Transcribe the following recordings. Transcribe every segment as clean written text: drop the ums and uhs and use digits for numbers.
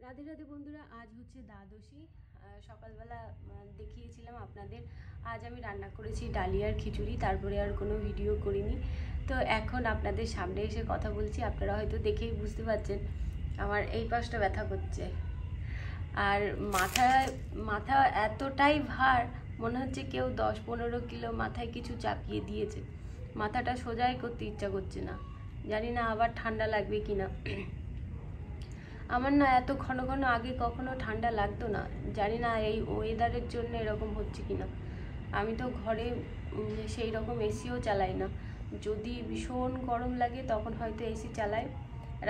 রাধে রাধে বন্ধুরা, আজ হচ্ছে দ্বাদশী। সকালবেলা দেখিয়েছিলাম আপনাদের। আজ আমি রান্না করেছি ডালিয়ার খিচুড়ি, তারপরে আর কোনো ভিডিও করিনি। তো এখন আপনাদের সামনে এসে কথা বলছি। আপনারা হয়তো দেখেই বুঝতে পারছেন আমার এই পাশটা ব্যথা করছে, আর মাথা এতটাই ভার, মনে হচ্ছে কেউ 10-15 কিলো মাথায় কিছু চাপিয়ে দিয়েছে। মাথাটা সোজাই করতে ইচ্ছা করছে না, জানি না আবার ঠান্ডা লাগবে কিনা। আমার না এত ঘন ঘন আগে কখনো ঠান্ডা লাগতো না, জানি না এই ওয়েদারের জন্য এরকম হচ্ছে কিনা। আমি তো ঘরে সেই রকম এসিও চালাই না, যদি ভীষণ গরম লাগে তখন হয়তো এসি চালাই।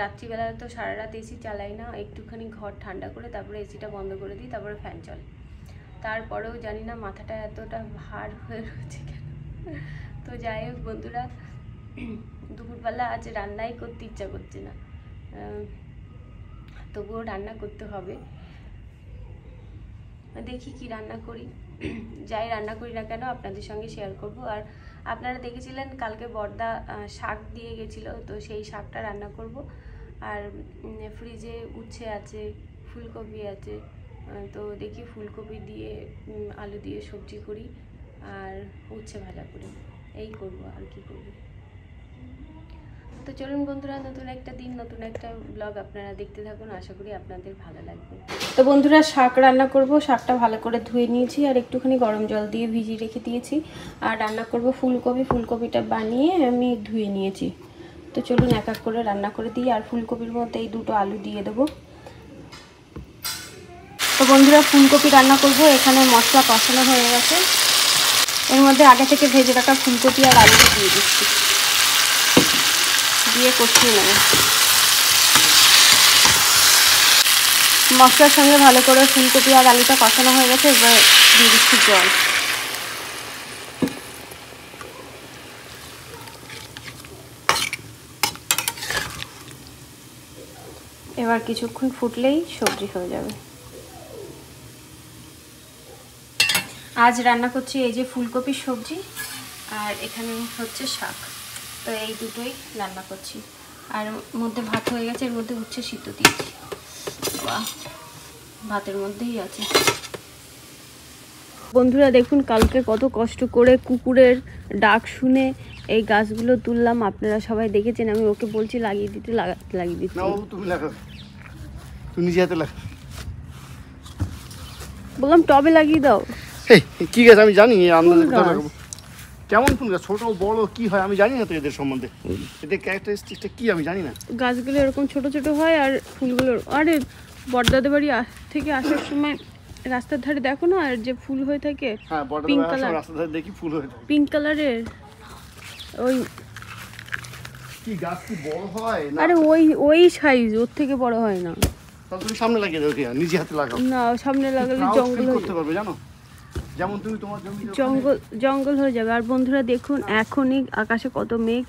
রাত্রিবেলা তো সারা রাত এসি চালাই না, একটুখানি ঘর ঠান্ডা করে তারপরে এসিটা বন্ধ করে দিই, তারপরে ফ্যান চলে। তারপরেও জানি না মাথাটা এতটা ভার হয়ে রয়েছে কেন। তো যাই হোক বন্ধুরা, দুপুরবেলা আজ রান্নাই করতে ইচ্ছা করছে না, তবুও রান্না করতে হবে। দেখি কি রান্না করি, যাই রান্না করি না কেন আপনাদের সঙ্গে শেয়ার করব। আর আপনারা দেখেছিলেন কালকে বর্দা শাক দিয়ে গেছিলো, তো সেই শাকটা রান্না করব। আর ফ্রিজে উচ্ছে আছে, ফুলকপি আছে, তো দেখি ফুলকপি দিয়ে আলু দিয়ে সবজি করি আর উচ্ছে ভাজা করি, এই করব আর কি করব। তো চলুন বন্ধুরা, নতুন একটা দিন নতুন একটা ব্লগ আপনারা দেখতে থাকুন, আশা করি আপনাদের ভালো লাগবে। তো বন্ধুরা, শাক রান্না করব। শাকটা ভালো করে ধুয়ে নিয়েছি আর একটুখানি গরম জল দিয়ে ভিজিয়ে রেখে দিয়েছি। আর রান্না করব ফুলকপিটা বানিয়ে আমি ধুয়ে নিয়েছি। তো চলুন এক এক করে রান্না করে দিই। আর ফুলকপির মধ্যে এই দুটো আলু দিয়ে দেবো। তো বন্ধুরা, ফুলকপি রান্না করব। এখানে মশলা কষানো হয়ে গেছে, এর মধ্যে আগে থেকে ভেজে রাখা ফুলকপি আর আলুটা দিয়ে দিচ্ছি, দিয়ে কষিয়ে নেব। মশলার সঙ্গে ভালো করে ফুলকপি আর আলুটা কষানো হয়ে গেছে, এবার দিয়ে দিচ্ছি জল। এবার কিছুক্ষণ ফুটলেই সবজি হয়ে যাবে। আজ রান্না করছি এই যে ফুলকপির সবজি, আর এখানে হচ্ছে শাক। তো এই দুটোই রান্না করছি। আর মধ্যে ভাত হয়ে গেছে, এর মধ্যে হচ্ছে সিদ্ধ দিয়েছি। বাহ, ভাতের মধ্যেই আছে। বন্ধুরা দেখুন, কালকে কত কষ্ট করে কুকুরের ডাক শুনে এই গাছগুলো তুললাম। আপনারা সবাই দেখেছেন, আমি ওকে বলছি লাগিয়ে দিতে, লাগিয়ে দিতে। তুমি লাগাও, তুমি নিজে হাতে লাগাও। বললাম টবে লাগিয়ে দাও। কি গাছ আমি জানি, আন্দাজে কোথায় লাগাবো। কেমন ফুল গাছ, ছোট বড় কি হয় আমি জানি না তো, এদের সম্বন্ধে এদের ক্যারেক্টারিস্টিকটা কি আমি জানি না। গাছগুলো এরকম ছোট ছোট হয় আর ফুলগুলো, আরে বড়দাদের বাড়ি থেকে আসার সময় রাস্তার ধারে দেখো না, আর যে ফুল হয়ে থাকে, হ্যাঁ পিঙ্ক কালার, রাস্তার ধারে দেখি ফুল হয়ে থাকে পিঙ্ক কালারের। ওই কি গাছ কি বড় হয় না? আরে ওই সাইজ, ওর থেকে বড় হয় না। তাহলে তুমি সামনে লাগিয়ে দাও, নিজে হাতে লাগাও। না, সামনে লাগালে জঙ্গল করতে পারবে, জানো, যেমন তুমি তোমার জমি জঙ্গল হয়ে যাবে। আর বন্ধুরা দেখুন, এখনই আকাশে কত মেঘ,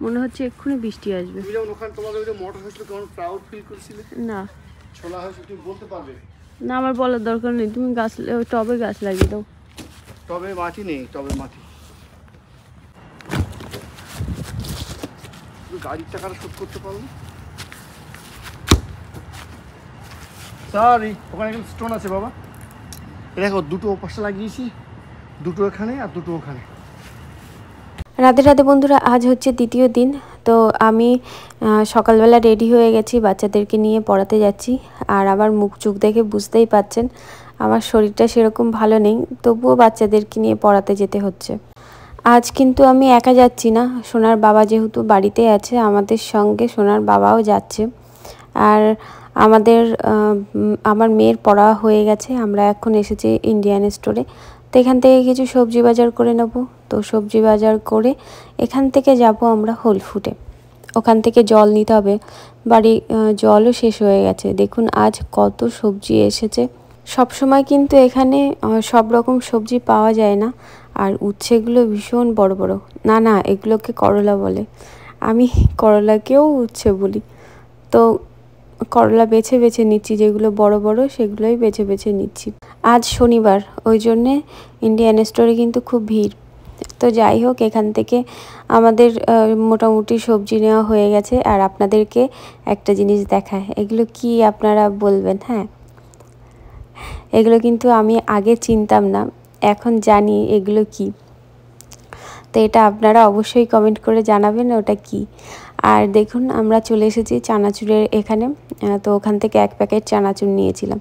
মনে হচ্ছে এক্ষুনি বৃষ্টি আসবে। তুমি যেমন ওখানে তোমাদের ওই মোটর হয়েছিল, কেমন প্রাউড ফিল করছিলে না ছোলা হয়েছে, তুমি বলতে পারবে না, আমার বলার দরকার নেই, তুমি গাছ টবে গাছ লাগিয়ে দাও। তবে মাটি নেই, তবে মাটি গাড়ির টাকাটা শোধ করতে পারবো। সরি, ওখানে একটা স্টোন আছে বাবা, দেখো দুটো ওপাশে লাগিয়েছি, দুটো এখানে আর দুটো ওখানে। রাধে রাধে বন্ধুরা, আজ হচ্ছে দ্বিতীয় দিন। তো আমি সকালবেলা রেডি হয়ে গেছি, বাচ্চাদেরকে নিয়ে পড়াতে যাচ্ছি। আর আমার মুখ চোখ দেখে বুঝতেই পাচ্ছেন আমার শরীরটা সেরকম ভালো নেই, তবুও বাচ্চাদেরকে নিয়ে পড়াতে যেতে হচ্ছে। আজ কিন্তু আমি একা যাচ্ছি না, সোনার বাবা যেহেতু বাড়িতে আছে, আমাদের সঙ্গে সোনার বাবাও যাচ্ছে। আর আমার মেয়ের পড়া হয়ে গেছে, আমরা এখন এসেছি ইন্ডিয়ান স্টোরে। তো এখান থেকে কিছু সবজি বাজার করে নেব। তো সবজি বাজার করে এখান থেকে যাব আমরা হোল ফুডে, ওখান থেকে জল নিতে হবে, বাড়ি জলও শেষ হয়ে গেছে। দেখুন আজ কত সবজি এসেছে। সব সময় কিন্তু এখানে সব রকম সবজি পাওয়া যায় না। আর উচ্ছেগুলো ভীষণ বড় বড়, না এগুলোকে করলা বলে, আমি করলাকেও উচ্ছে বলি। তো করলা বেছে বেছে নিচ্ছি, যেগুলো বড় বড় সেগুলোই বেছে বেছে নিচ্ছি। আজ শনিবার, ওই জন্যে ইন্ডিয়ান স্টোরে কিন্তু খুব ভিড়। তো যাই হোক, এখান থেকে আমাদের মোটামুটি সবজি নেওয়া হয়ে গেছে। আর আপনাদেরকে একটা জিনিস দেখায়, এগুলো কি আপনারা বলবেন? হ্যাঁ, এগুলো কিন্তু আমি আগে চিনতাম না, এখন জানি এগুলো কি। তো এটা আপনারা অবশ্যই কমেন্ট করে জানাবেন ওটা কি। আর দেখুন, আমরা চলে এসেছি চানাচুরের এখানে। তো ওখান থেকে 1 প্যাকেট চানাচুর নিয়েছিলাম।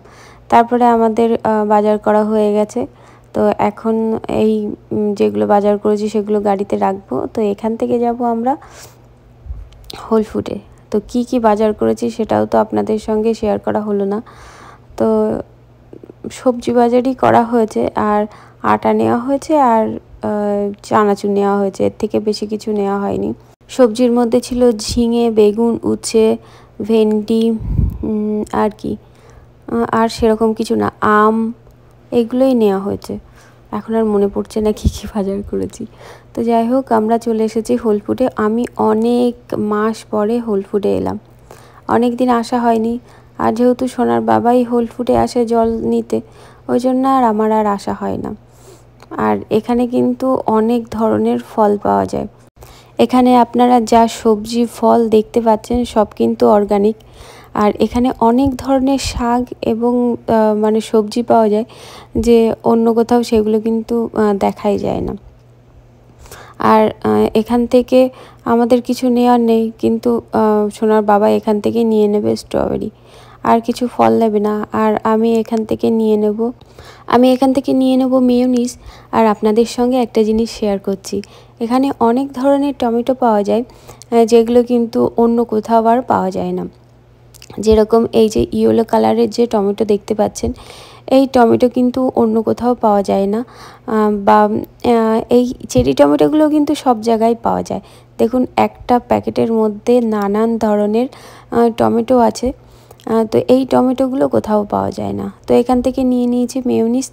তারপরে আমাদের বাজার করা হয়ে গেছে। তো এখন এই যেগুলো বাজার করেছি সেগুলো গাড়িতে রাখবো। তো এখান থেকে যাব আমরা হোল ফুডে। তো কি কি বাজার করেছি সেটাও তো আপনাদের সঙ্গে শেয়ার করা হলো না। তো সবজি বাজারই করা হয়েছে, আর আটা নেওয়া হয়েছে, আর চানাচুর নেওয়া হয়েছে, এর থেকে বেশি কিছু নেওয়া হয়নি। সবজির মধ্যে ছিল ঝিঙে, বেগুন, উচ্ছে, ভেন্ডি, আর কি, আর সেরকম কিছু না, আম, এগুলোই নেওয়া হয়েছে। এখন আর মনে পড়ছে না কী কী বাজার করেছি। তো যাই হোক, আমরা চলে এসেছি হোল ফুডে। আমি অনেক মাস পরে হোল ফুডে এলাম, অনেক দিন আসা হয়নি। আর যেহেতু সোনার বাবাই হোল ফুডে আসে জল নিতে, ওই জন্য আর আমার আর আসা হয় না। আর এখানে কিন্তু অনেক ধরনের ফল পাওয়া যায়। এখানে আপনারা যা সবজি ফল দেখতে পাচ্ছেন সব কিন্তু অর্গানিক। আর এখানে অনেক ধরনের শাক এবং মানে সবজি পাওয়া যায়, যে অন্য কোথাও সেগুলো কিন্তু দেখাই যায় না। আর এখান থেকে আমাদের কিছু নেওয়ার নেই, কিন্তু সোনার বাবা এখান থেকে নিয়ে নেবে স্ট্রবেরি, আর কিছু ফল নেবে না। আর আমি এখান থেকে নিয়ে নেব মেয়োনিজ। আর আপনাদের সঙ্গে একটা জিনিস শেয়ার করছি, এখানে অনেক ধরনের টমেটো পাওয়া যায়, যেগুলো কিন্তু অন্য কোথাও আর পাওয়া যায় না। যেরকম এই যে ইয়েলো কালারের যে টমেটো দেখতে পাচ্ছেন, এই টমেটো কিন্তু অন্য কোথাও পাওয়া যায় না। বা এই চেরি টমেটোগুলো কিন্তু সব জায়গায় পাওয়া যায়। দেখুন, একটা প্যাকেটের মধ্যে নানান ধরনের টমেটো আছে। তো এই টমেটোগুলো কোথাও পাওয়া যায় না। তো এখান থেকে নিয়ে নিয়েছি মেয়োনিজ।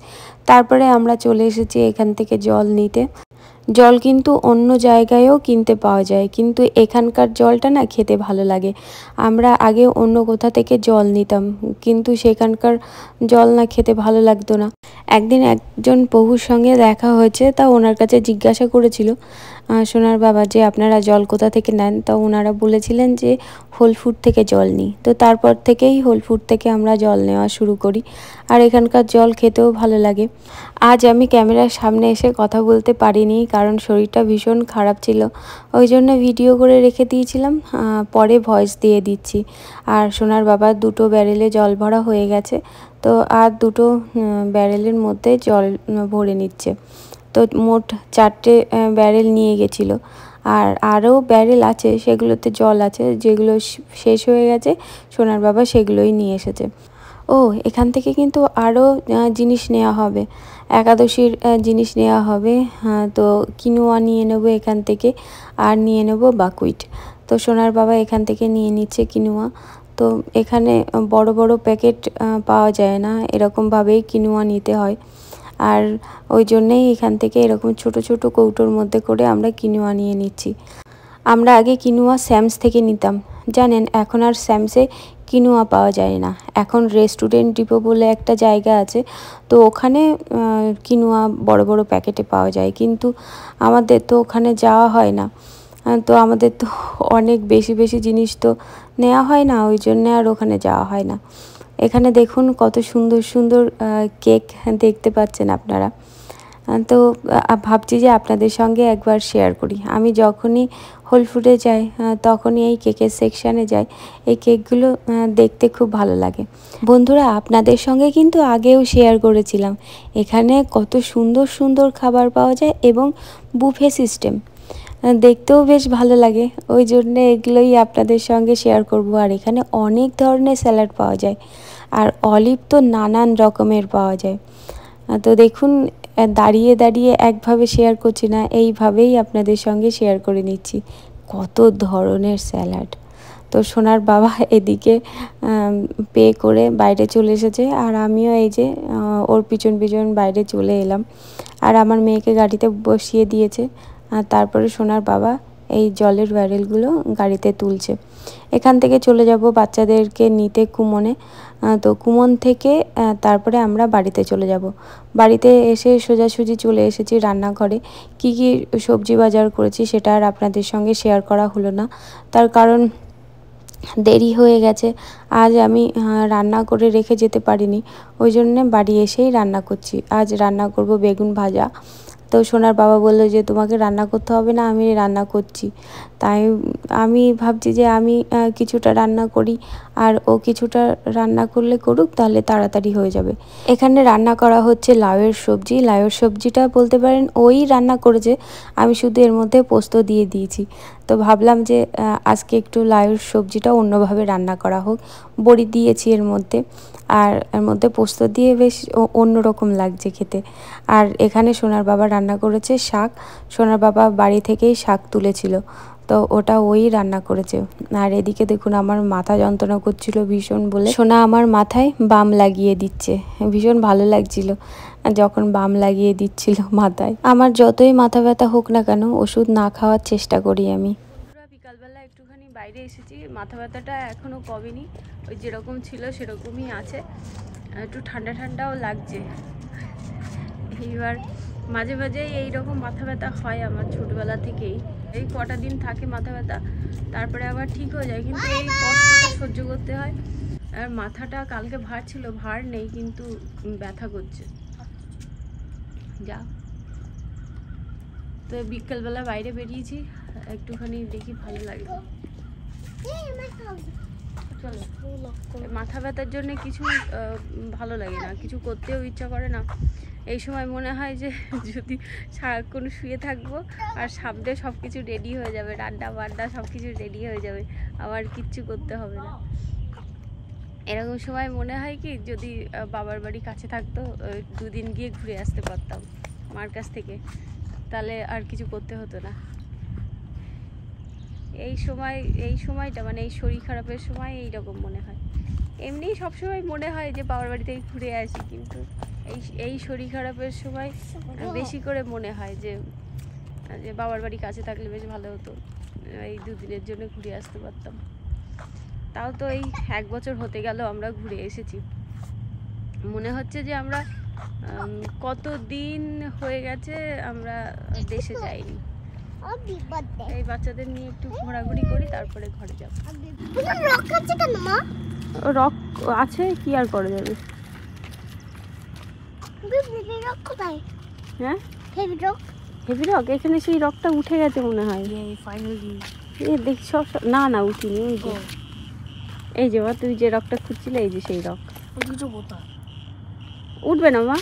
তারপরে আমরা চলে এসেছি এখান থেকে জল নিতে। জল কিন্তু অন্য জায়গায়ও কিনতে পাওয়া যায়, কিন্তু এখানকার জলটা না খেতে ভালো লাগে। আমরা আগে অন্য কোথা থেকে জল নিতাম, কিন্তু সেখানকার জল না খেতে ভালো লাগতো না। একদিন একজন প্রভুর সঙ্গে দেখা হয়েছে, তা ওনার কাছে জিজ্ঞাসা করেছিল সোনার বাবা যে আপনারা জল কোথা থেকে নেন। তা ওনারা বলেছিলেন যে হোল ফুড থেকে জল নিই। তো তারপর থেকেই হোল ফুড থেকে আমরা জল নেওয়া শুরু করি। আর এখানকার জল খেতেও ভালো লাগে। আজ আমি ক্যামেরার সামনে এসে কথা বলতে পারিনি, কারণ শরীরটা ভীষণ খারাপ ছিল, ওই জন্য ভিডিও করে রেখে দিয়েছিলাম, পরে ভয়েস দিয়ে দিচ্ছি। আর সোনার বাবার 2টো ব্যারেলে জল ভরা হয়ে গেছে, তো আর 2টো ব্যারেলের মধ্যে জল ভরে নিচ্ছে। তো মোট 4টে ব্যারেল নিয়ে গেছিলো। আর আরও ব্যারেল আছে, সেগুলোতে জল আছে, যেগুলো শেষ হয়ে গেছে সোনার বাবা সেগুলোই নিয়ে এসেছে। ও, এখান থেকে কিন্তু আরও জিনিস নেওয়া হবে, একাদশীর জিনিস নেওয়া হবে। তো কিনোয়া নিয়ে নেব এখান থেকে, আর নিয়ে নেব বাকুইট। তো সোনার বাবা এখান থেকে নিয়ে নিচ্ছে কিনোয়া। তো এখানে বড় বড় প্যাকেট পাওয়া যায় না, এরকমভাবেই কিনোয়া নিতে হয়। আর ওই জন্যেই এখান থেকে এরকম ছোট ছোট কৌটোর মধ্যে করে আমরা কিনোয়া নিয়ে নিচ্ছি। আমরা আগে কিনোয়া স্যামস থেকে নিতাম, জানেন, এখন আর স্যামসে কিনোয়া পাওয়া যায় না। এখন রেস্টুরেন্ট ডিপো বলে একটা জায়গা আছে, তো ওখানে কিনোয়া বড় বড় প্যাকেটে পাওয়া যায়, কিন্তু আমাদের তো ওখানে যাওয়া হয় না। তো আমাদের তো অনেক বেশি বেশি জিনিস তো নেওয়া হয় না, ওই জন্যে আর ওখানে যাওয়া হয় না। এখানে দেখুন কত সুন্দর সুন্দর কেক দেখতে পাচ্ছেন আপনারা। তো ভাবছি যে আপনাদের সঙ্গে একবার শেয়ার করি। আমি যখনই হোল ফুডে যাই তখনই এই কেকের সেকশানে যাই, এই কেকগুলো দেখতে খুব ভালো লাগে। বন্ধুরা, আপনাদের সঙ্গে কিন্তু আগেও শেয়ার করেছিলাম, এখানে কত সুন্দর সুন্দর খাবার পাওয়া যায় এবং বুফে সিস্টেম, দেখতেও বেশ ভালো লাগে, ওই জন্যে এগুলোই আপনাদের সঙ্গে শেয়ার করব। আর এখানে অনেক ধরনের স্যালাড পাওয়া যায়, আর অলিভ তো নানান রকমের পাওয়া যায়। তো দেখুন, দাঁড়িয়ে দাঁড়িয়ে একভাবে শেয়ার করছি না, এইভাবেই আপনাদের সঙ্গে শেয়ার করে নিচ্ছি কত ধরনের স্যালাড। তো সোনার বাবা এদিকে পে করে বাইরে চলে এসেছে, আর আমিও এই যে ওর পিছন পিছন বাইরে চলে এলাম। আর আমার মেয়েকে গাড়িতে বসিয়ে দিয়েছে, আর তারপরে সোনার বাবা এই জলের ব্যারেলগুলো গাড়িতে তুলছে। এখান থেকে চলে যাব বাচ্চাদেরকে নিতে কুমনে। তো কুমন থেকে তারপরে আমরা বাড়িতে চলে যাব। বাড়িতে এসে সোজাসুজি চলে এসেছি রান্নাঘরে। কি কি সবজি বাজার করেছি সেটা আর আপনাদের সঙ্গে শেয়ার করা হলো না, তার কারণ দেরি হয়ে গেছে। আজ আমি রান্না করে রেখে যেতে পারিনি, ওই জন্য বাড়ি এসেই রান্না করছি। আজ রান্না করব বেগুন ভাজা। তো সোনার বাবা বললো যে তোমাকে রান্না করতে হবে না, আমি রান্না করছি। তাই আমি ভাবছি যে আমি কিছুটা রান্না করি আর ও কিছুটা রান্না করলে করুক, তাহলে তাড়াতাড়ি হয়ে যাবে। এখানে রান্না করা হচ্ছে লাউয়ের সবজি। লাউয়ের সবজিটা বলতে পারেন ওই রান্না করেছে, আমি শুধু এর মধ্যে পোস্ত দিয়ে দিয়েছি। তো ভাবলাম যে আজকে একটু লাউয়ের সবজিটা অন্যভাবে রান্না করা হোক। বড়ি দিয়েছি এর মধ্যে, আর এর মধ্যে পোস্ত দিয়ে বেশ অন্যরকম লাগছে খেতে। আর এখানে সোনার বাবা রান্না করেছে শাক। সোনার বাবা বাড়ি থেকেই শাক তুলেছিল, তো ওটা ওই রান্না করেছে। আর এদিকে দেখুন আমার মাথা যন্ত্রণা করছিল ভীষণ বলে সোনা আমার মাথায় বাম লাগিয়ে দিচ্ছে। ভীষণ ভালো লাগছিল যখন বাম লাগিয়ে দিচ্ছিল মাথায়। আমার যতই মাথা ব্যথা হোক না কেন ওষুধ না খাওয়ার চেষ্টা করি আমি। বিকালবেলা একটুখানি বাইরে এসেছি, মাথা ব্যথাটা এখনও কমেনি, ওই যেরকম ছিল সেরকমই আছে। একটু ঠান্ডা ঠান্ডাও লাগছে। এইবার মাঝে মাঝেই এইরকম মাথা ব্যথা হয় আমার ছোটবেলা থেকেই। এই কটা দিন থাকে মাথা ব্যথা, তারপরে আবার ঠিক হয়ে যায়, কিন্তু এই কষ্টটা সহ্য করতে হয়। আর মাথাটা কালকে ভার ছিল, ভার নেই কিন্তু ব্যথা করছে যা। তো বিকেলবেলা বাইরে বেরিয়েছি, একটুখানি দেখি ভালো লাগে। চলো, মাথা ব্যথার জন্য কিছু ভালো লাগে না, কিছু করতেও ইচ্ছা করে না। এই সময় মনে হয় যে যদি সারাক্ষণ শুয়ে থাকবো আর সামনে সব কিছু রেডি হয়ে যাবে, রান্না বান্না সব কিছু রেডি হয়ে যাবে, আবার কিচ্ছু করতে হবে না। এরকম সময় মনে হয় কি যদি বাবার বাড়ি কাছে থাকতো, 2 দিন গিয়ে ঘুরে আসতে পারতাম মার কাছ থেকে, তাহলে আর কিছু করতে হতো না। এই সময়টা মানে এই শরীর খারাপের সময় এইরকম মনে হয়। এমনি সবসময় মনে হয় যে বাবার বাড়ি থেকে ঘুরে আসি, কিন্তু এই শরীর খারাপের সময় বেশি করে মনে হয় যে বাবার বাড়ি কাছে থাকলে বেশ ভালো হতো, এই 2 দিনের জন্য ঘুরে আসতে পারতাম। তাও তো এই 1 বছর হতে গেল আমরা ঘুরে এসেছি। মনে হচ্ছে যে আমরা কত দিন হয়ে গেছে আমরা দেশে যাইনি। এই বাচ্চাদের নিয়ে একটু ঘোরাঘুরি করি, তারপরে ঘরে যাব। রক আছে, কি আর করা যাবে। হ্যাঁ, হেভি রক, এখানে সেই রকটা উঠে গেছে মনে হয়। দেখি সব না না উঠিনি। এই যে মা তুই যে রকটা খুঁজছিলে, এই যে সেই রক। উঠবে না মা,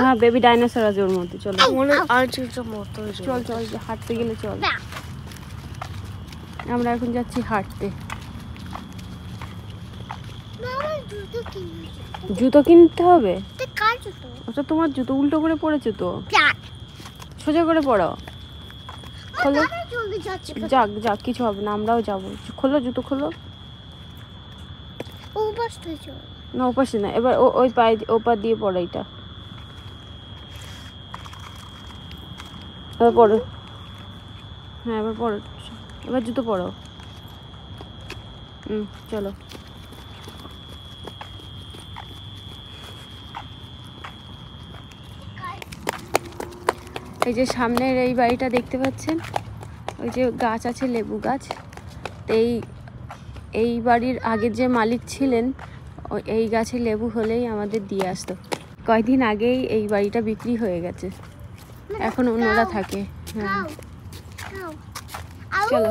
হ্যাঁ বেবি ডাইনোসর আছে ওর মধ্যে। চলো চল চল, হাঁটতে গেলে চল। আমরা এখন যাচ্ছি হাঁটতে। জুতো কিনতে হবে? ওটা তোমার জুতো, উল্টো করে পড়েছে তো, সোজা করে পড়ো। খোলো, যাক যাক, কিছু হবে না, আমরাও যাবো। খোলো জুতো, খোলো। না ওপাশে না, এবার ওই পায়ে ওপার দিয়ে পড়ো। এইটা এবার পড়ো। হ্যাঁ এবার পড়ো, এবার জুতো পড়ো। চলো। এই যে সামনের এই বাড়িটা দেখতে পাচ্ছেন, ওই যে গাছ আছে, লেবু গাছ। এই বাড়ির আগের যে মালিক ছিলেন, এই গাছে লেবু হলেই আমাদের দিয়ে আসতো। কয়েকদিন আগেই এই বাড়িটা বিক্রি হয়ে গেছে, এখন অন্যরা থাকে। হ্যাঁ চলো।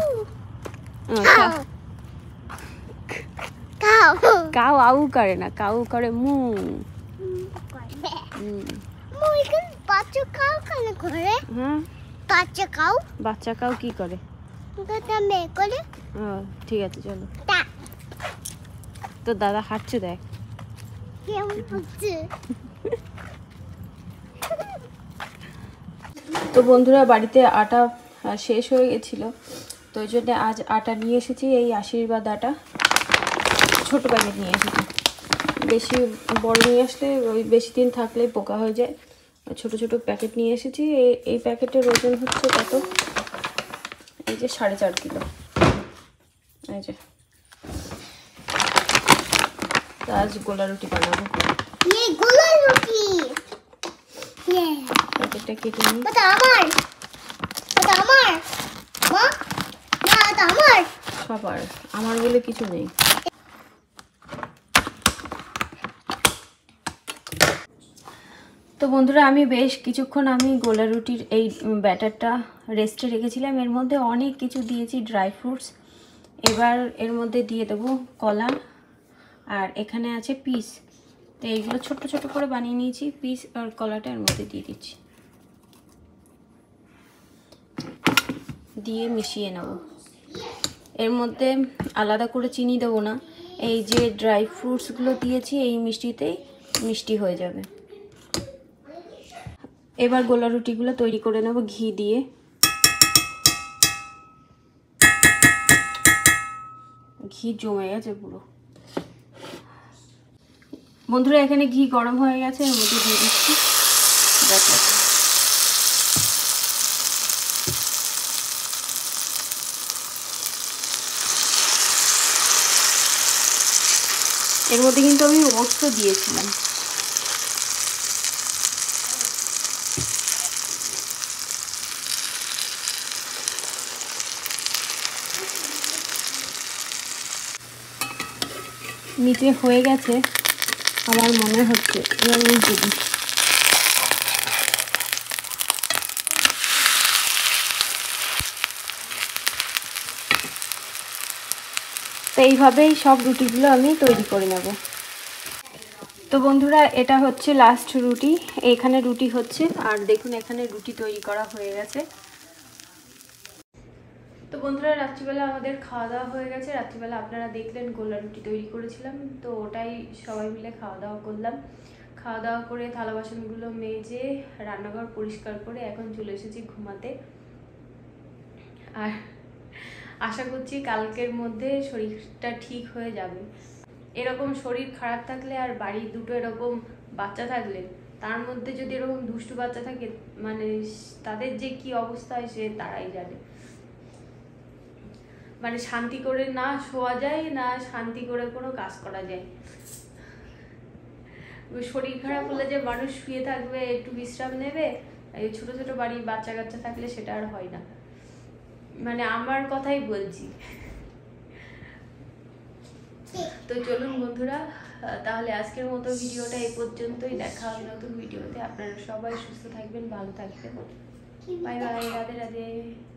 কাউ আউ করে না, কাউ করে মু। হ্যাঁ বাচ্চা কাউ কি করে? ঠিক আছে চলো। তো দাদা হাঁটছে, দেখ। তো বন্ধুরা, বাড়িতে আটা শেষ হয়ে গেছিলো, তো ওই জন্য আজ আটা নিয়ে এসেছি। এই আশীর্বাদ আটা, ছোটো প্যাকেট নিয়ে এসেছি। বেশি বড় নিয়ে আসলে ওই বেশি দিন থাকলে পোকা হয়ে যায়, ছোট ছোট প্যাকেট নিয়ে এসেছি। এই প্যাকেটের ওজন হচ্ছে কত, এই যে 4.5 কিলো। এই যে আজ গোলা রুটি বানাবো। গোলা রুটি প্যাকেটটা কেটে নিই। সবার, আমার বলে কিছু নেই। তো বন্ধুরা, আমি বেশ কিছুক্ষণ গোলা রুটির এই ব্যাটারটা রেস্টে রেখেছিলাম। এর মধ্যে অনেক কিছু দিয়েছি, ড্রাই ফ্রুটস। এবার এর মধ্যে দিয়ে দেবো কলা, আর এখানে আছে পিস। তো এইগুলো ছোট ছোট করে বানিয়ে নিয়েছি। পিস আর কলাটা এর মধ্যে দিয়ে দিচ্ছি, দিয়ে মিশিয়ে নেব। এর মধ্যে আলাদা করে চিনি দেবো না, এই যে ড্রাই ফ্রুটসগুলো দিয়েছি এই মিষ্টিতেই মিষ্টি হয়ে যাবে। এবার গোলা রুটিগুলো তৈরি করে নেব ঘি দিয়ে। ঘি জমে গেছে পুরো। বন্ধুরা, এখানে ঘি গরম হয়ে গেছে, এর মধ্যে দিয়ে দিচ্ছি ব্যাটার। এর মধ্যে কিন্তু আমি ওটসও দিয়েছিলাম। নিচে হয়ে গেছে আমার মনে হচ্ছে, এবার উল্টে দিই। তো এইভাবেই সব রুটিগুলো আমি তৈরি করে নেব। তো বন্ধুরা, এটা হচ্ছে লাস্ট রুটি। এখানে রুটি হচ্ছে, আর দেখুন এখানে রুটি তৈরি করা হয়ে গেছে। তো বন্ধুরা, রাত্রিবেলা আমাদের খাওয়া দাওয়া হয়ে গেছে। রাত্রিবেলা আপনারা দেখলেন গোলা রুটি তৈরি করেছিলাম, তো ওটাই সবাই মিলে খাওয়া দাওয়া করলাম। খাওয়া দাওয়া করে থালা বাসনগুলো মেজে রান্নাঘর পরিষ্কার করে এখন চলে এসেছি ঘুমাতে। আর আশা করছি কালকের মধ্যে শরীরটা ঠিক হয়ে যাবে। এরকম শরীর খারাপ থাকলে আর বাড়ির দুটো এরকম বাচ্চা থাকলে, তার মধ্যে যদি এরকম দুষ্টু বাচ্চা থাকে, মানে তাদের যে কি অবস্থা হয় সে তারাই জানে। মানে শান্তি করে না শোয়া যায়, না শান্তি করে কোনো কাজ করা যায়। শরীর খারাপ হলে যে মানুষ শুয়ে থাকবে, একটু বিশ্রাম নেবে, এই ছোট ছোট বাড়ির বাচ্চা কাচ্চা থাকলে সেটা আর হয় না। মানে আমার কথাই বলছি। তো চলুন বন্ধুরা, তাহলে আজকের মতো ভিডিওটা এই পর্যন্তই। দেখা হবে নতুন ভিডিওতে। আপনারা সবাই সুস্থ থাকবেন, ভালো থাকবেন। Bye bye, Radhe Radhe.